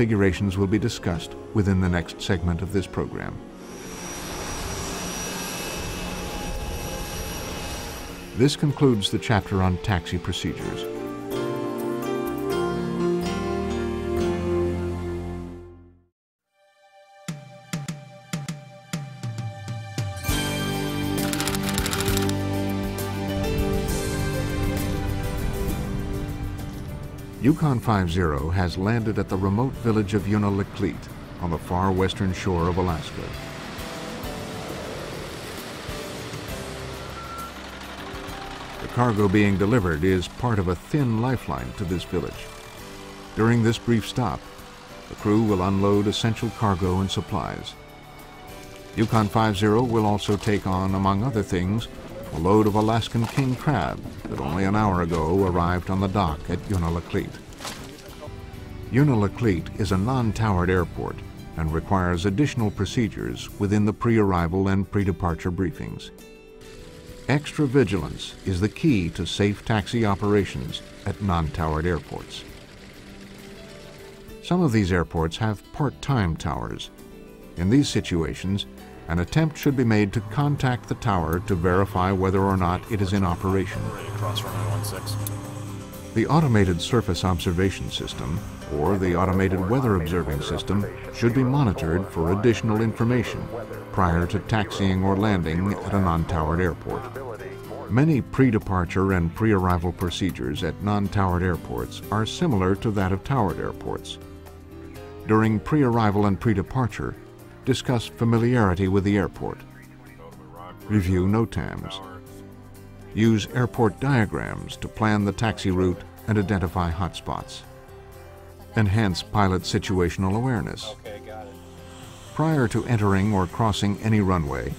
configurations will be discussed within the next segment of this program. This concludes the chapter on taxi procedures. Yukon 50 has landed at the remote village of Unalakleet on the far western shore of Alaska. The cargo being delivered is part of a thin lifeline to this village. During this brief stop, the crew will unload essential cargo and supplies. Yukon 50 will also take on, among other things, a load of Alaskan king crab that only an hour ago arrived on the dock at Unalakleet. Unalakleet is a non-towered airport and requires additional procedures within the pre-arrival and pre-departure briefings. Extra vigilance is the key to safe taxi operations at non-towered airports. Some of these airports have part-time towers. In these situations, an attempt should be made to contact the tower to verify whether or not it is in operation. The Automated Surface Observation System, or the Automated Weather Observing System, should be monitored for additional information prior to taxiing or landing at a non-towered airport. Many pre-departure and pre-arrival procedures at non-towered airports are similar to that of towered airports. During pre-arrival and pre-departure, discuss familiarity with the airport. Review NOTAMs. Use airport diagrams to plan the taxi route and identify hotspots. Enhance pilot situational awareness. Prior to entering or crossing any runway,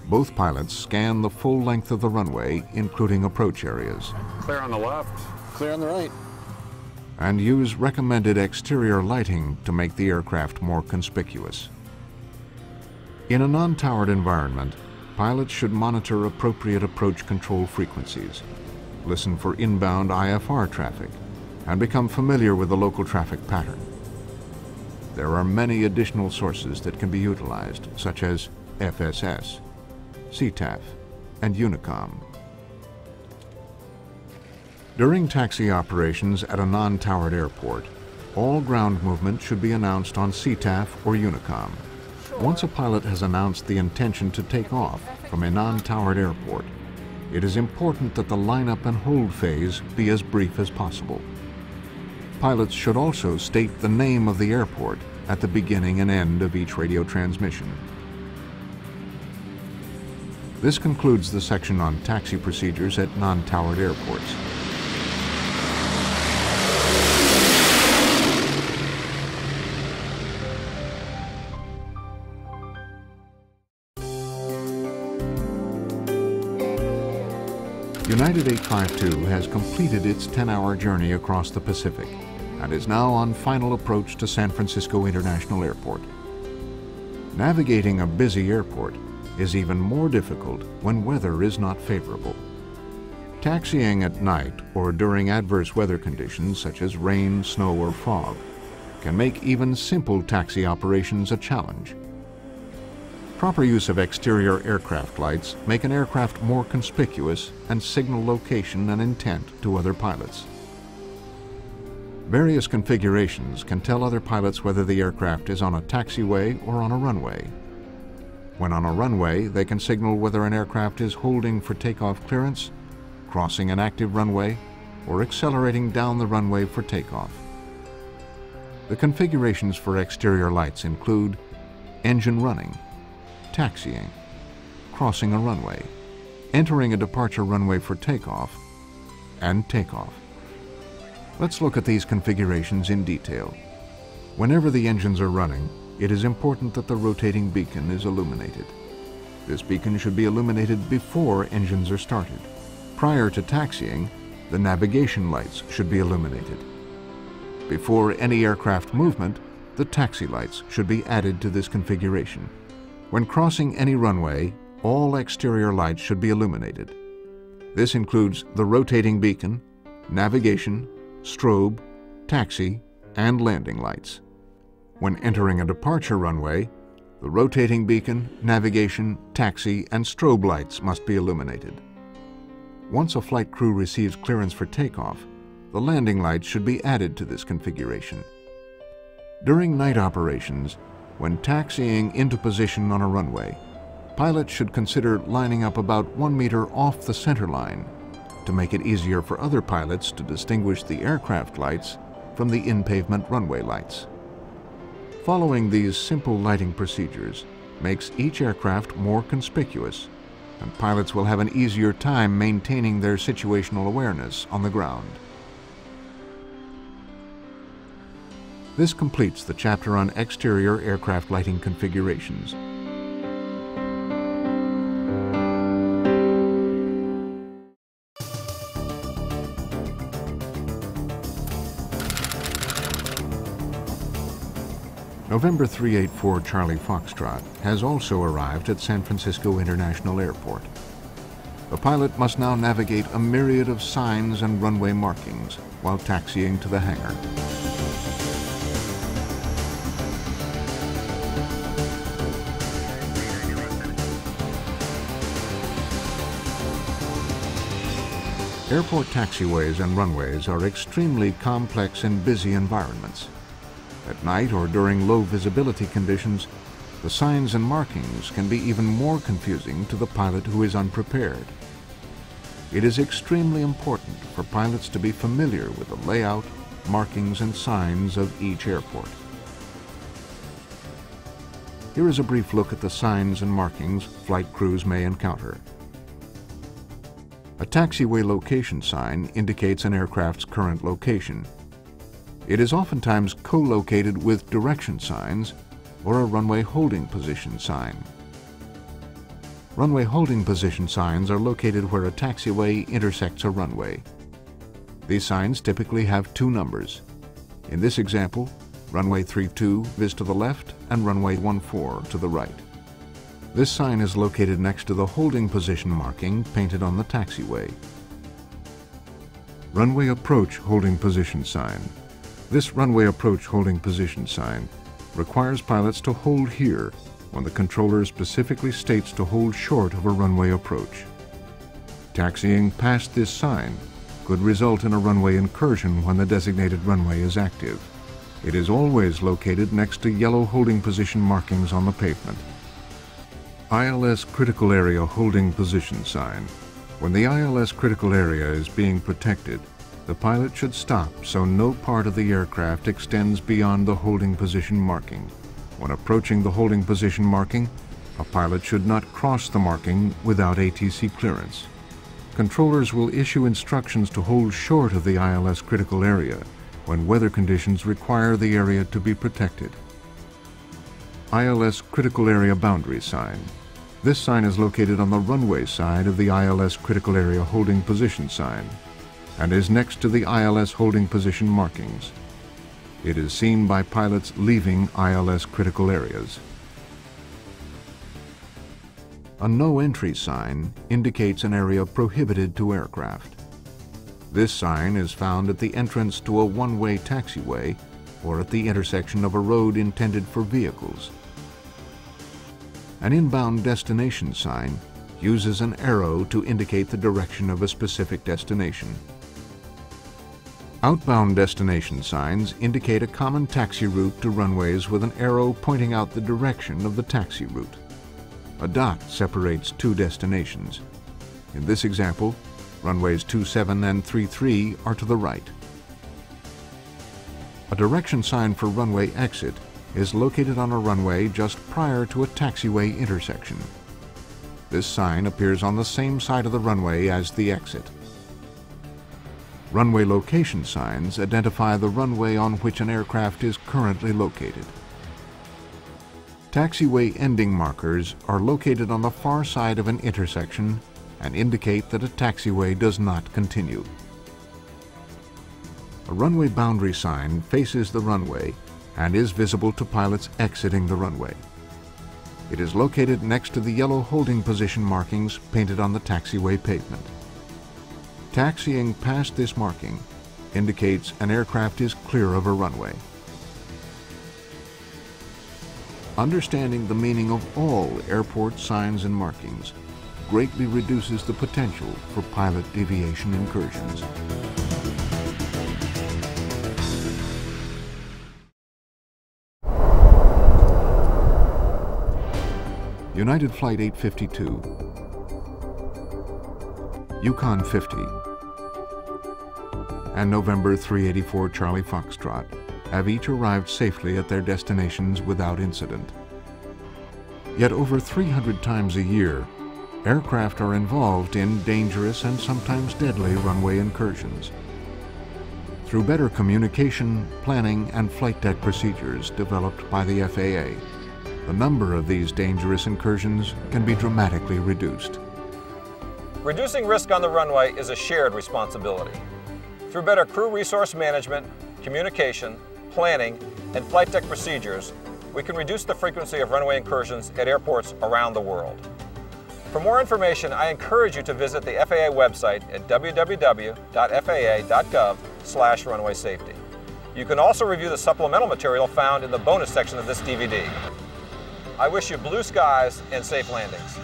both pilots scan the full length of the runway, including approach areas. Clear on the left, clear on the right. And use recommended exterior lighting to make the aircraft more conspicuous. In a non-towered environment, pilots should monitor appropriate approach control frequencies, listen for inbound IFR traffic, and become familiar with the local traffic pattern. There are many additional sources that can be utilized, such as FSS, CTAF, and Unicom. During taxi operations at a non-towered airport, all ground movement should be announced on CTAF or Unicom. Once a pilot has announced the intention to take off from a non-towered airport, it is important that the lineup and hold phase be as brief as possible. Pilots should also state the name of the airport at the beginning and end of each radio transmission. This concludes the section on taxi procedures at non-towered airports. United 852 has completed its 10-hour journey across the Pacific and is now on final approach to San Francisco International Airport. Navigating a busy airport is even more difficult when weather is not favorable. Taxiing at night or during adverse weather conditions such as rain, snow, or fog can make even simple taxi operations a challenge. Proper use of exterior aircraft lights make an aircraft more conspicuous and signal location and intent to other pilots. Various configurations can tell other pilots whether the aircraft is on a taxiway or on a runway. When on a runway, they can signal whether an aircraft is holding for takeoff clearance, crossing an active runway, or accelerating down the runway for takeoff. The configurations for exterior lights include engine running, taxiing, crossing a runway, entering a departure runway for takeoff, and takeoff. Let's look at these configurations in detail. Whenever the engines are running, it is important that the rotating beacon is illuminated. This beacon should be illuminated before engines are started. Prior to taxiing, the navigation lights should be illuminated. Before any aircraft movement, the taxi lights should be added to this configuration. When crossing any runway, all exterior lights should be illuminated. This includes the rotating beacon, navigation, strobe, taxi, and landing lights. When entering a departure runway, the rotating beacon, navigation, taxi, and strobe lights must be illuminated. Once a flight crew receives clearance for takeoff, the landing lights should be added to this configuration. During night operations, when taxiing into position on a runway, pilots should consider lining up about 1 meter off the center line to make it easier for other pilots to distinguish the aircraft lights from the in-pavement runway lights. Following these simple lighting procedures makes each aircraft more conspicuous, and pilots will have an easier time maintaining their situational awareness on the ground. This completes the chapter on exterior aircraft lighting configurations. November 384 Charlie Foxtrot has also arrived at San Francisco International Airport. The pilot must now navigate a myriad of signs and runway markings while taxiing to the hangar. Airport taxiways and runways are extremely complex and busy environments. At night or during low visibility conditions, the signs and markings can be even more confusing to the pilot who is unprepared. It is extremely important for pilots to be familiar with the layout, markings, and signs of each airport. Here is a brief look at the signs and markings flight crews may encounter. A taxiway location sign indicates an aircraft's current location. It is oftentimes co-located with direction signs or a runway holding position sign. Runway holding position signs are located where a taxiway intersects a runway. These signs typically have 2 numbers. In this example, runway 32 is to the left and runway 14 to the right. This sign is located next to the holding position marking painted on the taxiway. Runway approach holding position sign. This runway approach holding position sign requires pilots to hold here when the controller specifically states to hold short of a runway approach. Taxiing past this sign could result in a runway incursion when the designated runway is active. It is always located next to yellow holding position markings on the pavement. ILS critical area holding position sign. When the ILS critical area is being protected, the pilot should stop so no part of the aircraft extends beyond the holding position marking. When approaching the holding position marking, a pilot should not cross the marking without ATC clearance. Controllers will issue instructions to hold short of the ILS critical area when weather conditions require the area to be protected. ILS critical area boundary sign. This sign is located on the runway side of the ILS critical area holding position sign and is next to the ILS holding position markings. It is seen by pilots leaving ILS critical areas. A no entry sign indicates an area prohibited to aircraft. This sign is found at the entrance to a one-way taxiway or at the intersection of a road intended for vehicles. An inbound destination sign uses an arrow to indicate the direction of a specific destination. Outbound destination signs indicate a common taxi route to runways with an arrow pointing out the direction of the taxi route. A dot separates 2 destinations. In this example, runways 27 and 33 are to the right. A direction sign for runway exit is located on a runway just prior to a taxiway intersection. This sign appears on the same side of the runway as the exit. Runway location signs identify the runway on which an aircraft is currently located. Taxiway ending markers are located on the far side of an intersection and indicate that a taxiway does not continue. A runway boundary sign faces the runway and is visible to pilots exiting the runway. It is located next to the yellow holding position markings painted on the taxiway pavement. Taxiing past this marking indicates an aircraft is clear of a runway. Understanding the meaning of all airport signs and markings greatly reduces the potential for pilot deviation incursions. United Flight 852, Yukon 50, and November 384 Charlie Foxtrot have each arrived safely at their destinations without incident. Yet over 300 times a year, aircraft are involved in dangerous and sometimes deadly runway incursions. Through better communication, planning, and flight deck procedures developed by the FAA, the number of these dangerous incursions can be dramatically reduced. Reducing risk on the runway is a shared responsibility. Through better crew resource management, communication, planning, and flight deck procedures, we can reduce the frequency of runway incursions at airports around the world. For more information, I encourage you to visit the FAA website at www.faa.gov/runway safety. You can also review the supplemental material found in the bonus section of this DVD. I wish you blue skies and safe landings.